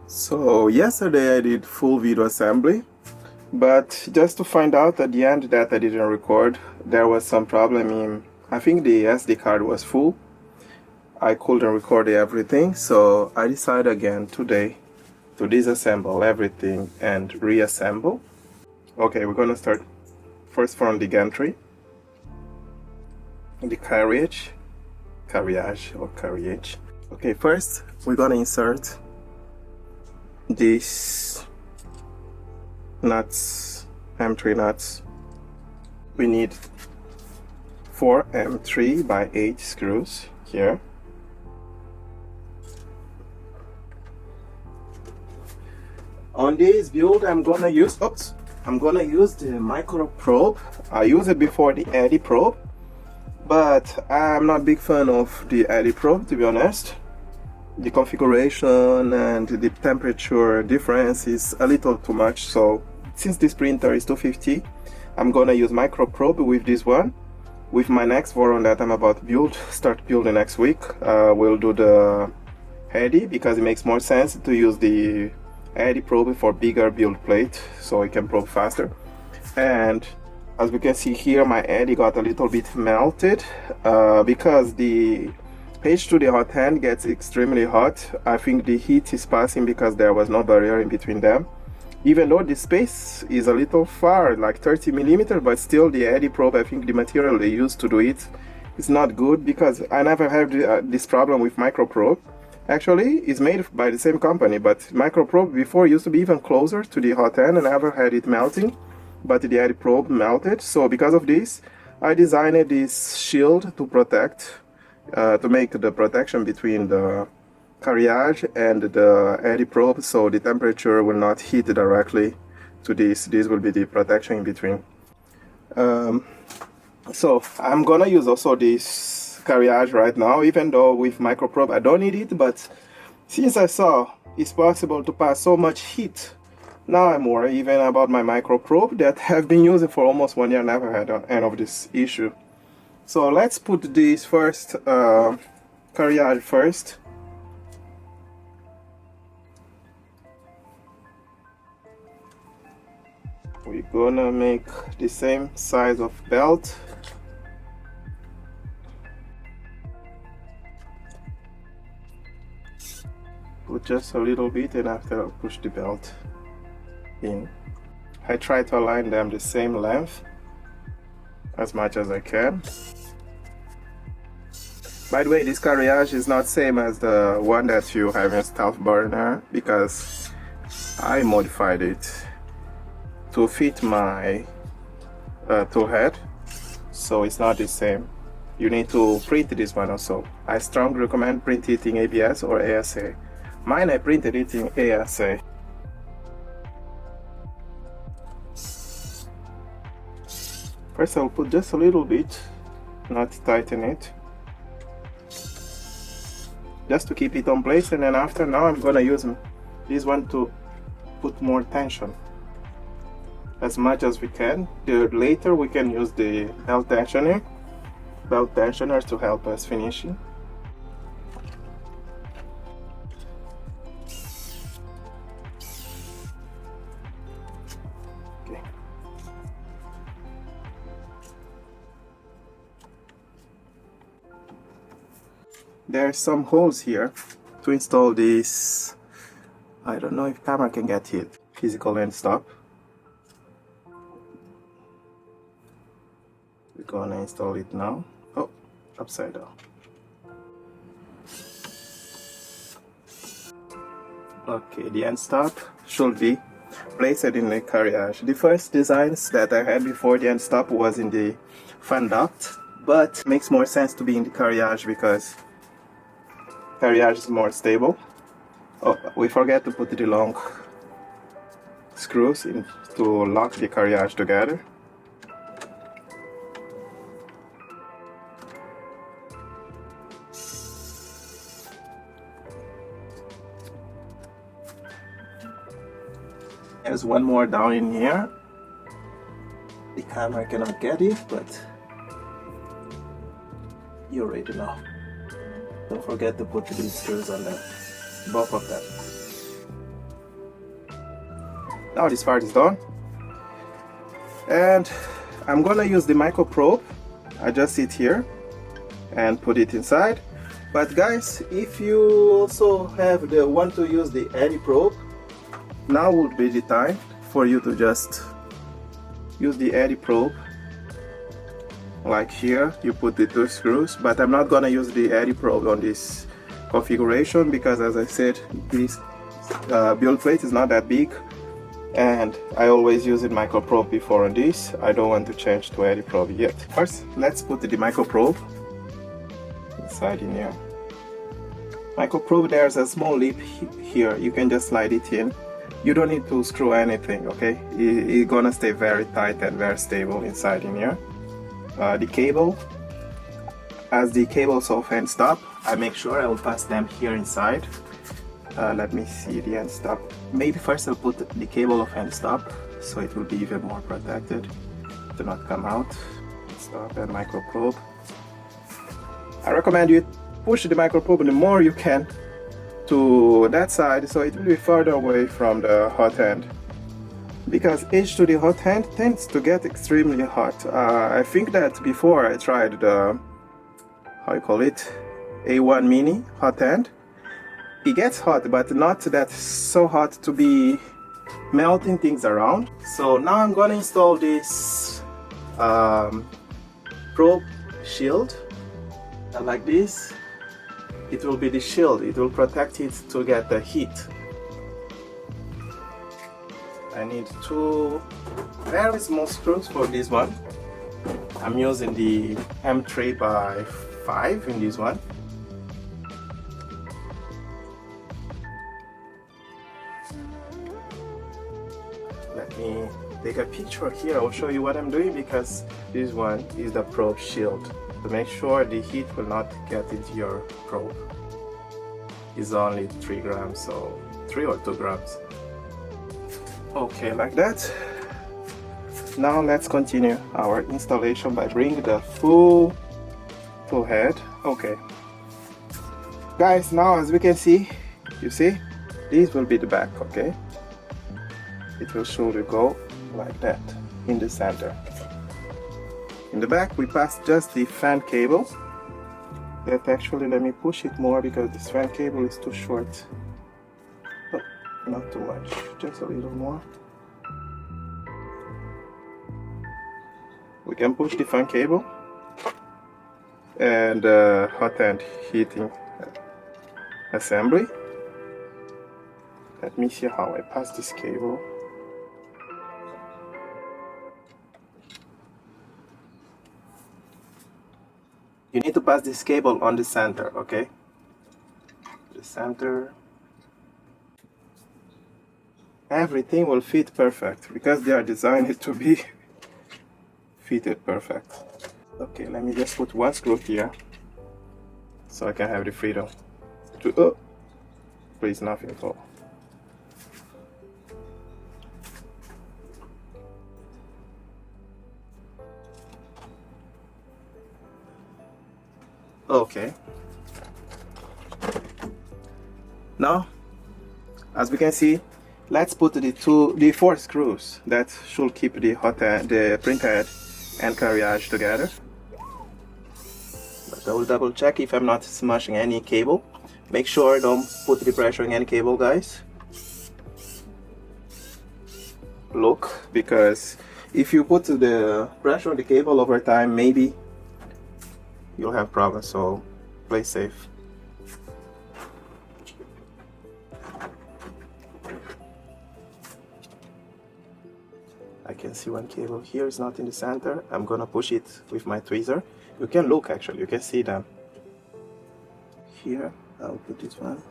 So yesterday I did full video assembly, but just to find out at the end that I didn't record, there was some problem in, I think the SD card was full. I couldn't record everything, so I decided again today to disassemble everything and reassemble. Okay, we're gonna start first from the gantry, the carriage, or carriage. Okay, first we're gonna insert these nuts, M3 nuts. We need 4 M3 by 8 screws here. On this build I'm gonna use the micro probe. I used it before the eddy probe, but I'm not a big fan of the eddy probe, to be honest. The configuration and the temperature difference is a little too much, so since this printer is 250, I'm gonna use micro probe with this one. With my next Voron that I'm about to start building next week, we'll do the eddy, because it makes more sense to use the eddy probe for bigger build plate, so it can probe faster. And as we can see here, my eddy got a little bit melted because the page to the Hotend gets extremely hot. I think the heat is passing because there was no barrier in between them. Even though the space is a little far, like 30 millimeters, but still the eddy probe, I think the material they used to do it is not good, because I never had this problem with micro probe. Actually, it's made by the same company, but micro probe before used to be even closer to the Hotend and never had it melting, but the eddy probe melted. So because of this, I designed this shield to protect, to make the protection between the Carriage and the eddy probe, so the temperature will not hit directly to this. This will be the protection in between. So I'm gonna use also this Carriage right now, even though with micro probe I don't need it, but since I saw it's possible to pass so much heat, now I'm worried even about my micro probe that have been using for almost 1 year, never had any of this issue. So let's put this first, Carriage first. We're gonna make the same size of belt. Put just a little bit, and after I'll push the belt in. I try to align them the same length as much as I can. By the way, this Carriage is not same as the one that you have in Stealth Burner, because I modified it to fit my toolhead, so it's not the same. You need to print this one also. I strongly recommend print it in ABS or ASA. Mine, I printed it in ASA. First I'll put just a little bit, not tighten it, just to keep it on place, and then after, now I'm gonna use this one to put more tension as much as we can. Later we can use the belt tensioners to help us finishing. Okay. There are some holes here to install this. I don't know if camera can get it. Physical end stop. We're gonna install it now. Oh, upside down. Okay, the end stop should be placed in the Carriage. The first designs that I had before the end stop was in the fan duct, but it makes more sense to be in the Carriage because Carriage is more stable. Oh, we forget to put the long screws in to lock the Carriage together. There's one more down in here. The camera cannot get it, but you already know. Don't forget to put these screws on there, both of them. Now this part is done, and I'm gonna use the micro probe. I just sit here and put it inside. But guys, if you also want to use the eddy probe, now would be the time for you to just use the eddy probe. Like here, you put the 2 screws, but I'm not gonna use the eddy probe on this configuration because, as I said, this build plate is not that big, and I always use the micro probe before on this. I don't want to change to eddy probe yet. First, let's put the micro probe inside in here. Micro probe, there's a small lip here. You can just slide it in. You don't need to screw anything, okay? It's gonna stay very tight and very stable inside in here. The cable, as the cables of end stop, I make sure I will pass them here inside. Let me see the end stop. Maybe first I'll put the cable of end stop so it will be even more protected to not come out. Stop and micro probe. I recommend you push the micro probe the more you can to that side so it will be further away from the hot end, because edge to the hot end tends to get extremely hot. I think that before I tried the, how you call it, A1 mini hot end, it gets hot, but not that so hot to be melting things around. So now I'm gonna install this probe shield, and like this it will be the shield. It will protect it to get the heat. I need 2 very small screws for this one. I'm using the M3 by 5 in this one. Let me take a picture here. I'll show you what I'm doing, because this one is the probe shield to make sure the heat will not get into your probe. It's only 3 grams, so 3 or 2 grams. Okay, like that. Now let's continue our installation by bringing the full tool head. Okay, guys, now as we can see, you see, this will be the back. Okay, it will surely go like that in the center. In the back we pass just the fan cable. That actually, let me push it more because this fan cable is too short. Oh, not too much, just a little more. We can push the fan cable and hot end heating assembly. Let me see how I pass this cable. You need to pass this cable on the center, okay? The center. Everything will fit perfect because they are designed to be fitted perfect. Okay, let me just put 1 screw here so I can have the freedom to please nothing fall. Okay, now as we can see, let's put the 4 screws that should keep the the print head and carriage together. But I will double check if I'm not smashing any cable. Make sure don't put the pressure in any cable, guys. Look, because if you put the pressure on the cable over time, maybe you'll have problems, so play safe. I can see 1 cable here is not in the center. I'm gonna push it with my tweezer. You can look, actually, you can see them. Here, I'll put this one.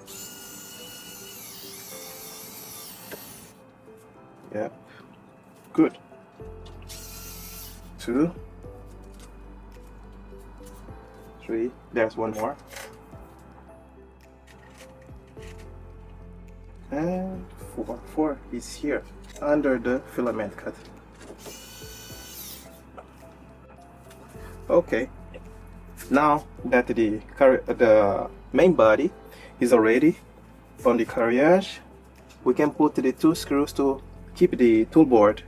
Yep, good. 2, 3, there's 1 more. And 4 is here, under the filament cut. Okay, now that the main body is already on the carriage, we can put the 2 screws to keep the toolhead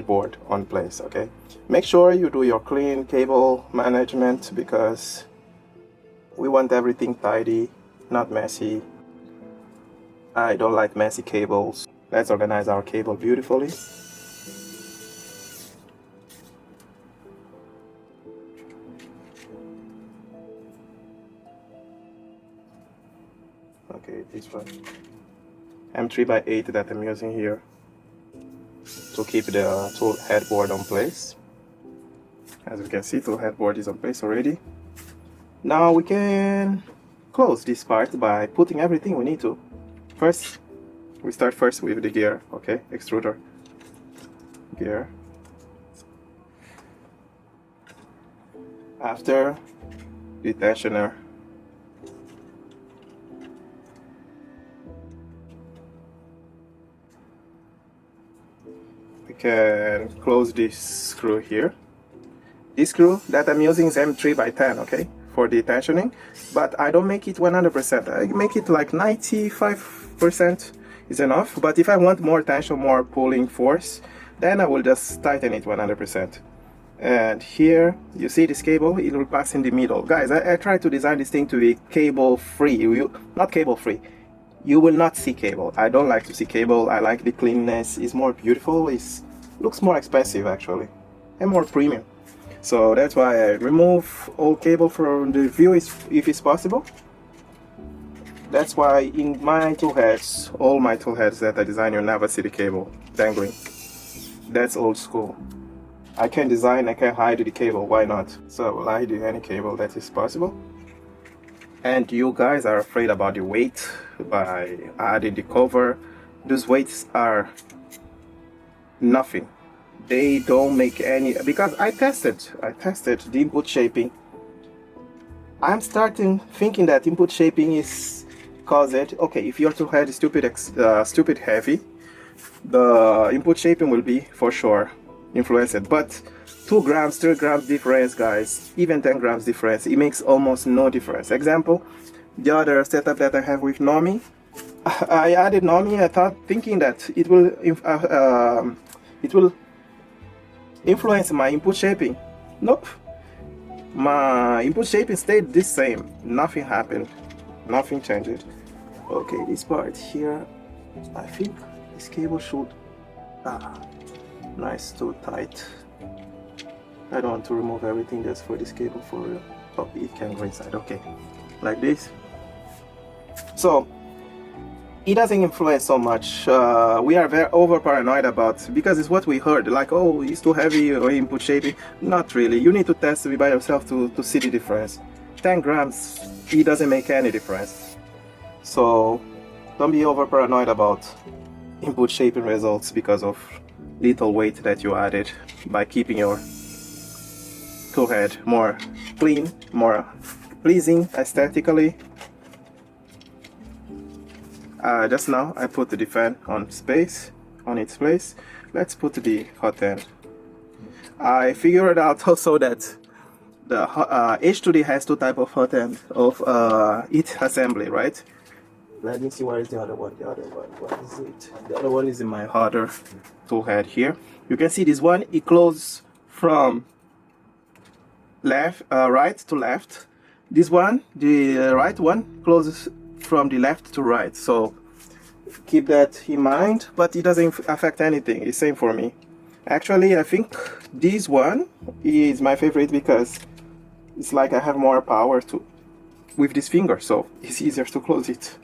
board on place, okay? Make sure you do your clean cable management because we want everything tidy, not messy. I don't like messy cables. Let's organize our cable beautifully. Okay, this one. M3x8 that I'm using here to keep the tool headboard on place. As you can see, tool headboard is on place already. Now we can close this part by putting everything we need to. First, we start first with the gear, okay? Extruder gear. After, the tensioner. We can close this screw here. This screw that I'm using is M3x10, okay, for the tensioning, but I don't make it 100%. I make it like 95% is enough, but if I want more tension, more pulling force, then I will just tighten it 100%. And here, you see this cable, it will pass in the middle. Guys, I try to design this thing to be cable free, not cable free. You will not see cable. I don't like to see cable. I like the cleanness. It's more beautiful. It looks more expensive actually, and more premium. So that's why I remove all cable from the view if it's possible. That's why in my tool heads, all my tool heads that I design, you never see the cable dangling. That's old school. I can design, I can hide the cable, why not? So I will hide any cable that is possible. And you guys are afraid about the weight by adding the cover. Those weights are nothing. They don't make any, because I tested the input shaping. I'm starting thinking that input shaping is caused, okay, if your tool head is stupid heavy, the input shaping will be for sure influenced. But 2 grams, 3 grams difference, guys, even 10 grams difference, it makes almost no difference. Example, the other setup that I have with Nomi, I added Nomi, thinking that it will influence my input shaping. Nope, my input shaping stayed the same. Nothing happened, nothing changed. Okay, this part here, I think this cable should nice, too tight. I don't want to remove everything that's for this cable for real. Oh, it can go inside. Okay, like this. So it doesn't influence so much. We are very over paranoid about, because it's what we heard, like, oh, it's too heavy or input shaping. Not really. You need to test it by yourself to see the difference. 10 grams, it doesn't make any difference. So don't be over paranoid about input shaping results because of little weight that you added by keeping your tool head more clean, more pleasing aesthetically. Just now I put the fan on its place. Let's put the Hotend. I figured out also that the H2D has 2 types of Hotend of each assembly, right? Let me see, where is the other one? The other one, what is it? The other one is in my other tool head here. You can see this one, it closes from right to left. This one, the right one, closes from the left to right. So keep that in mind, but it doesn't affect anything. It's same for me. Actually, I think this one is my favorite because it's like I have more power with this finger, so it's easier to close it.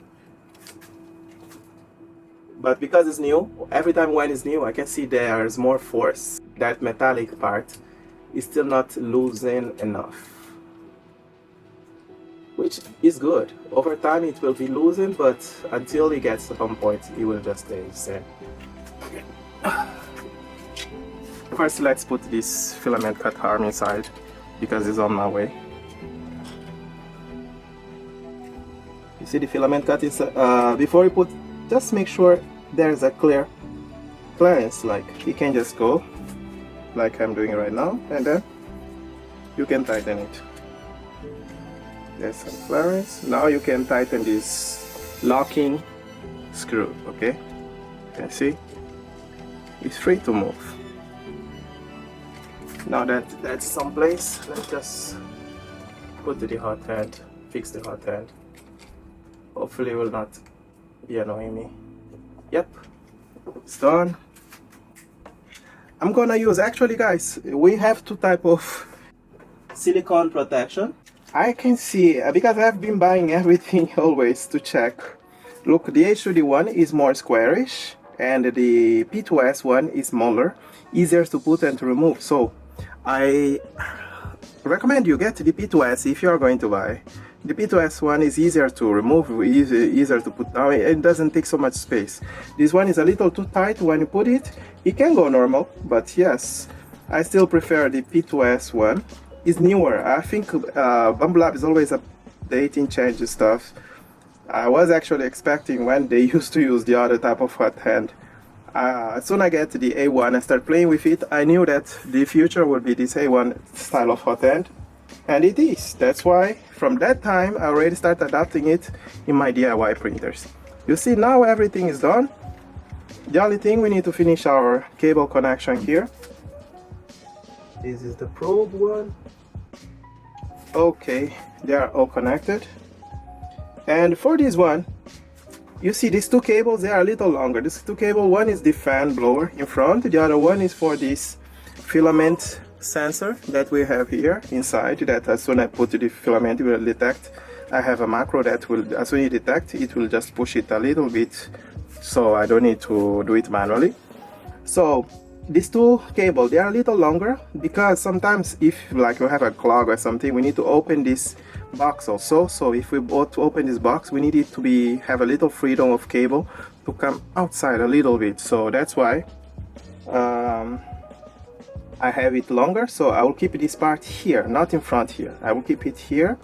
But because it's new, every time when it's new, I can see there's more force. That metallic part is still not loosened enough, which is good. Over time it will be loosened, but until it gets to some point, it will just stay the same. First, let's put this filament cut arm inside, because it's on my way. You see the filament cut is, before you put, just make sure there's a clearance, like you can just go like I'm doing right now, and then you can tighten it. There's some clearance. Now you can tighten this locking screw. Okay, you can see it's free to move. Now that that's someplace, let's just put the Hotend, fix the Hotend. Hopefully it will not be annoying me. Yep, it's done. I'm gonna use, actually guys, we have two type of silicone protection. I can see, because I've been buying everything always to check. Look, the H2D one is more squarish and the P2S one is smaller, easier to put and to remove. So I recommend you get the P2S if you are going to buy. The P2S one is easier to remove, easier to put down, it doesn't take so much space. This one is a little too tight when you put it. It can go normal, but yes, I still prefer the P2S one. It's newer. I think Bambu Lab is always updating, changing stuff. I was actually expecting when they used to use the other type of Hotend. As soon as I get the A1 and start playing with it, I knew that the future would be this A1 style of Hotend. And it is. That's why from that time I already started adapting it in my DIY printers. You see, now everything is done. The only thing, we need to finish our cable connection here. This is the probe one. Okay, they are all connected. And for this one, you see these two cables, they are a little longer. This two cable, one is the fan blower in front, the other one is for this filament sensor that we have here inside, that as soon as I put the filament, it will detect. I have a macro that will, as soon as it detects, it will just push it a little bit, so I don't need to do it manually. So these two cables, they are a little longer because sometimes if like you have a clog or something, we need to open this box also. So if we both open this box, we need it to have a little freedom of cable to come outside a little bit. So that's why I have it longer. So I will keep this part here, not in front here. I will keep it here.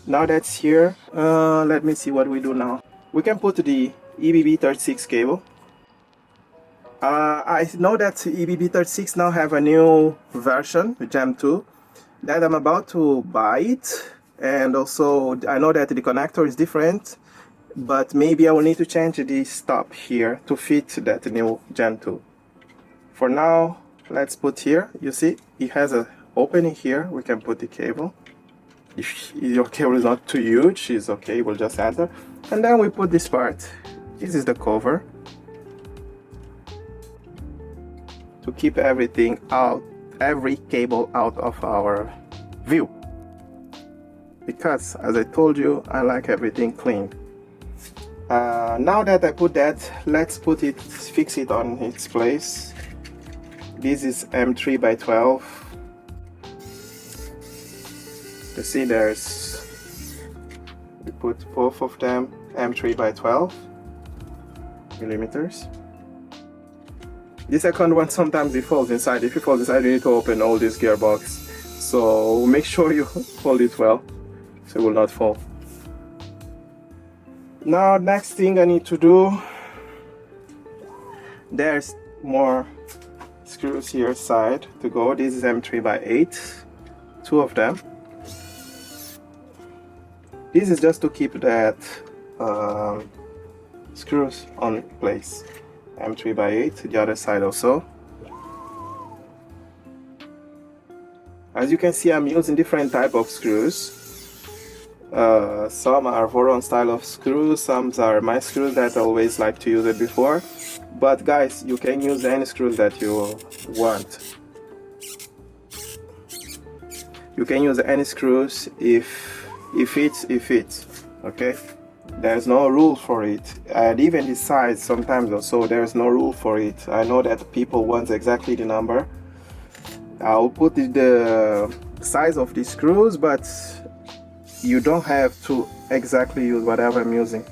Now that's here, let me see what we do now. We can put the EBB36 cable. I know that EBB36 now have a new version, Gem 2, that I'm about to buy it. And also I know that the connector is different, but maybe I will need to change the stop here to fit that new Gem 2. For now, let's put here, you see, it has an opening here, we can put the cable. If your cable is not too huge, it's okay, we'll just enter. And then we put this part. This is the cover. To keep everything out, every cable out of our view. Because, as I told you, I like everything clean. Now that I put that, let's put it, fix it on its place. This is M3x12. You see, we put both of them M3x12 millimeters. The second one, sometimes it falls inside. If it falls inside, you need to open all this gearbox. So make sure you hold it well, so it will not fall. Now, next thing I need to do, there's more screws here side to go. This is M3x8, two of them. This is just to keep that screws on place. M3x8, the other side also. As you can see, I'm using different type of screws. Some are Voron style of screws, some are my screws that I always like to use it before. But guys, you can use any screws that you want. You can use any screws if it fits, okay? There's no rule for it, and even the size sometimes also there's no rule for it. I know that people want exactly the number. I'll put the size of the screws, but you don't have to exactly use whatever I'm using.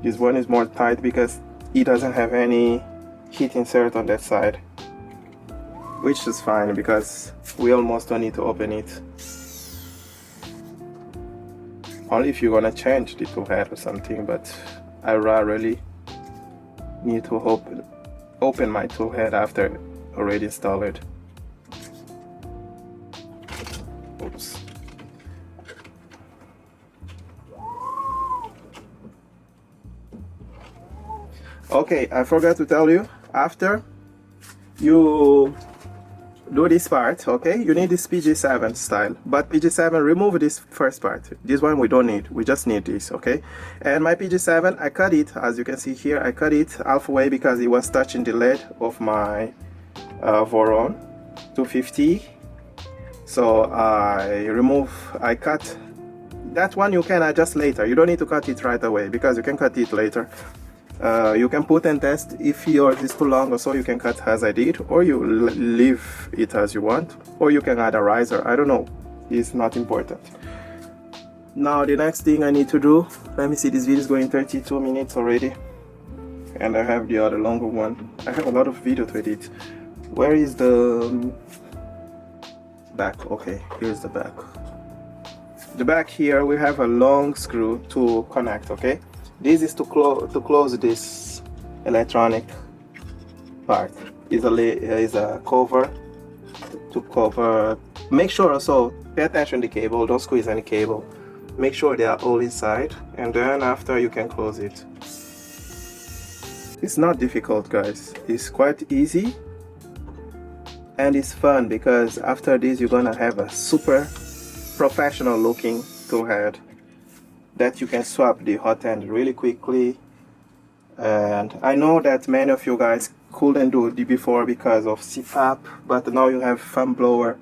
This one is more tight because it doesn't have any heat insert on that side, which is fine because we almost don't need to open it. Only if you're gonna change the tool head or something, but I rarely need to open my tool head after already installed it. Oops. Okay, I forgot to tell you, after you do this part, okay, you need this PG7 style, but PG7, remove this first part. This one we don't need, we just need this, okay. And my PG7, I cut it, as you can see here, I cut it halfway because it was touching the lead of my Voron 250. So I cut that one. You can adjust later, you don't need to cut it right away because you can cut it later. You can put and test if yours is too long or so, you can cut as I did, or you leave it as you want, or you can add a riser, I don't know, it's not important. Now the next thing I need to do, let me see, this video is going 32 minutes already, and I have the other longer one. I have a lot of video to edit. Where is the back? Okay, here's the back. The back here we have a long screw to connect, okay. This is to close this electronic part. Is a cover to cover. Make sure also, pay attention to the cable, don't squeeze any cable. Make sure they are all inside, and then after you can close it. It's not difficult, guys. It's quite easy, and it's fun because after this you're gonna have a super professional looking tool head that you can swap the Hotend really quickly. And I know that many of you guys couldn't do it before because of CPAP, but now you have fan blower.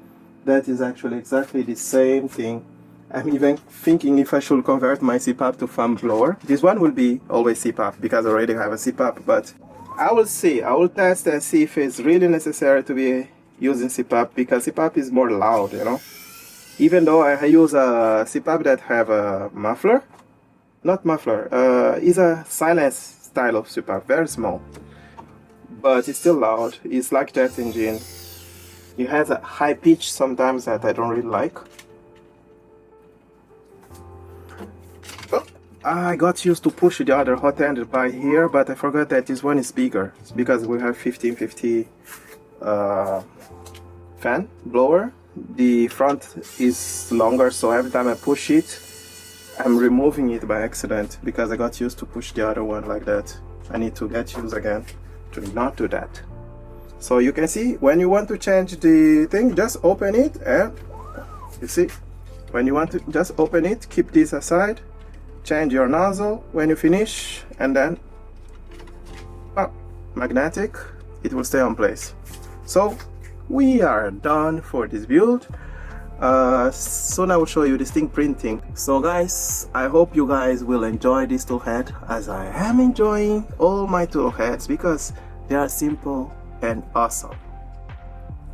That is actually exactly the same thing. I'm even thinking if I should convert my CPAP to fan blower. This one will be always CPAP because I already have a CPAP, but I will see, I will test and see if it's really necessary to be using CPAP, because CPAP is more loud, you know. Even though I use a CPAP that have a muffler, not muffler, is a silence style of CPAP, very small, but it's still loud. It's like jet engine. It has a high pitch sometimes that I don't really like. Oh, I got used to push the other Hotend by here, but I forgot that this one is bigger. It's because we have 1550 fan blower. The front is longer, so every time I push it, I'm removing it by accident because I got used to push the other one like that. I need to get used again to not do that. So you can see, when you want to change the thing, just open it, and you see, when you want to just open it, keep this aside, change your nozzle when you finish, and then magnetic, it will stay on place. So we are done for this build. Soon I will show you this thing printing. So guys, I hope you guys will enjoy this tool head as I am enjoying all my tool heads, because they are simple and awesome.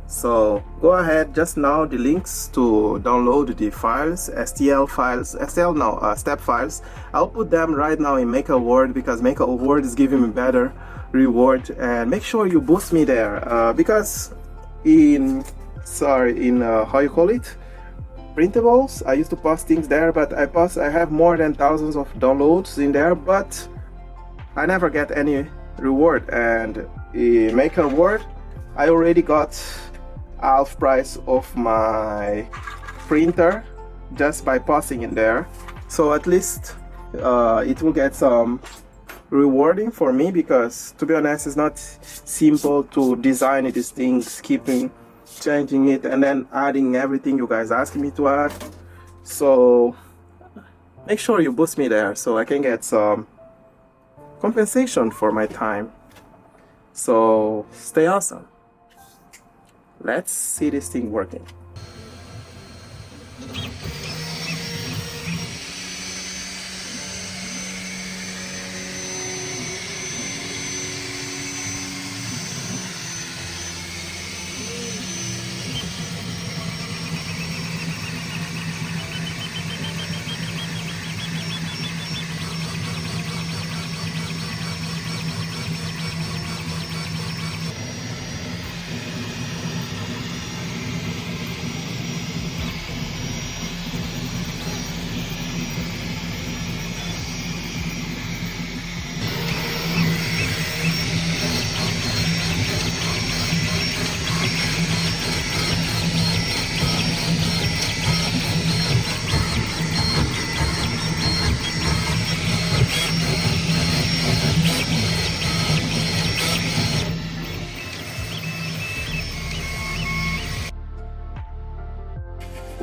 So go ahead, just now the links to download the files, step files, I'll put them right now in Make a Word, because Make a Word is giving me better reward. And make sure you boost me there, because in how you call it, printables, I used to post things there, but I have more than thousands of downloads in there, but I never get any reward. And in Make a Word, I already got half price of my printer just by posting in there. So at least it will get some rewarding for me, because to be honest, it's not simple to design these things, keeping changing it and then adding everything you guys ask me to add. So make sure you boost me there so I can get some compensation for my time. So stay awesome. Let's see this thing working.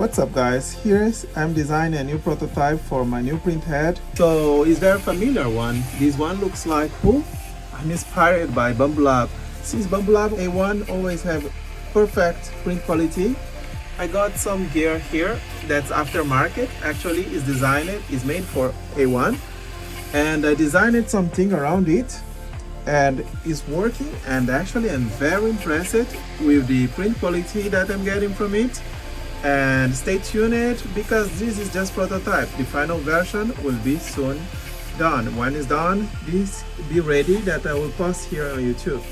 What's up guys, I'm designing a new prototype for my new print head. So it's very familiar one. This one looks like who? I'm inspired by Bumblab. Since Bumblab A1 always have perfect print quality, I got some gear here that's aftermarket. Actually is made for A1, and I designed something around it and it's working, and actually I'm very impressed with the print quality that I'm getting from it. And stay tuned because this is just prototype. The final version will be soon done. When it's done, please be ready that I will post here on YouTube.